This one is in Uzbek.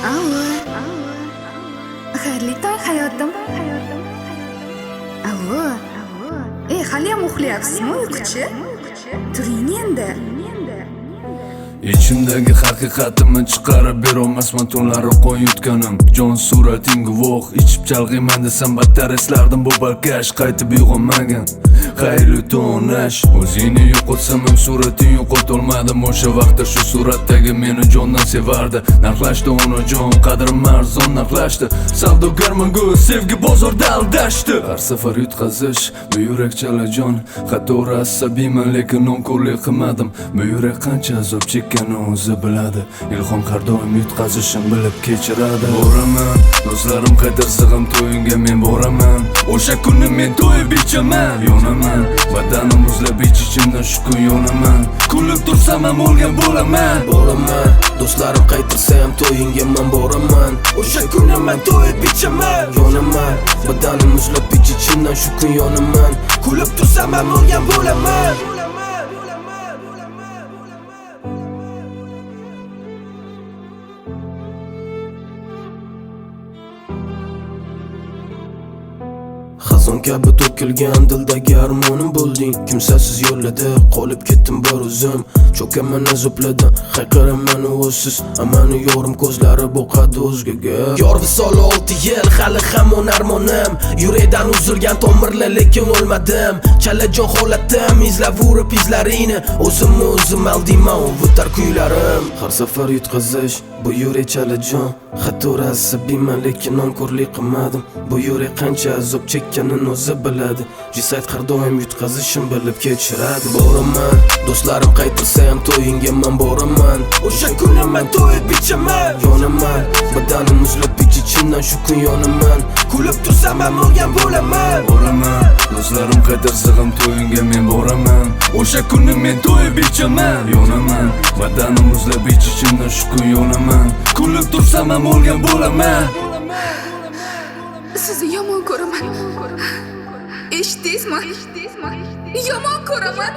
Allo. Xayrli tong hayotim. Allo. Haliyam uxlayapsizmi uyquchi? Turing endi. İçimdagi haqiqatimni chiqarib berolmasman tunlari qon yutganim. Jon surating guvoh, ichib chalg'iyman desam battar eslardim bu balkash qaytib uyg'onmagan. Xayrli to'nash, o'zingni yo'qotsam ham surating yo'qotolmadim. O'sha vaqtda shu suratdagi meni jondan sevardi. Narxlashdi onajon, qadrim arzon narxlashdi. Savdogarman-ku sevgi bozorda aldashdi. Har safar yutqazish, bu yurak chalajon. Xatori asabiyman lekin nonko'rlik qilmadim. Bu yurak qancha azob chekkani o'zi biladi. Ilhom har doim yutqazishim bilib kechiradi. Boraman, do'stlarim qaytarsa ham to'yinga men boraman. O'sha kuni men to'yib ichaman, yonaman. Badanim muzlab ichimdan shu kun yonaman. Kulib tursam ham o'lgan bo'laman. Do'stlarim qaytarsa ham to'yinga men boraman. O'sha kuni men to'yib ichaman, yonaman. Badanim muzlab ichimdan shu kun yonaman. Kulib tursam ham o'lgan bo'laman. Xazon kabi to'kilgan dildagi armonim bo'lding. Kimsasiz yo'llarda qolib ketdim bir o'zim. Cho'kaman azobladan hayqiraman o'zsiz. Amani yorim ko'zlari boqadi o'zgaga. Yor visol 6 yil hali hamon armonim. Yurakdan uzilgan tomirlar lekin o'lmadim. Chalajon holatim izlab urib izlaringni. O'zim aldiyman o'tar kuylarim. Har safar yutqazish bu yurak chalajon. Xatori asabiyman lekin nonko'rlik qilmadim. Bu yurak qancha azob chekkanini o'zi biladi. Jisayt har doim yutqazishim bilib kechiradi. Boraman, do'stlarim qaytarsa ham to'yinga men boraman. O'sha kuni men to'yib ichaman, yonaman. Badanim muzlab ichimdan shu kun yonaman. Kulib tursam ham o'lgan bo'laman. Do'stlarim qaytarsa ham to'yinga men boraman. O'sha kuni men to'yib ichaman, yonaman. Badanim muzlab ichimdan shu kun yonaman. Kulib tursam ham o'lgan bo'laman. Sizni yomon ko'raman. Eshitdingizmi? Yomon ko'raman.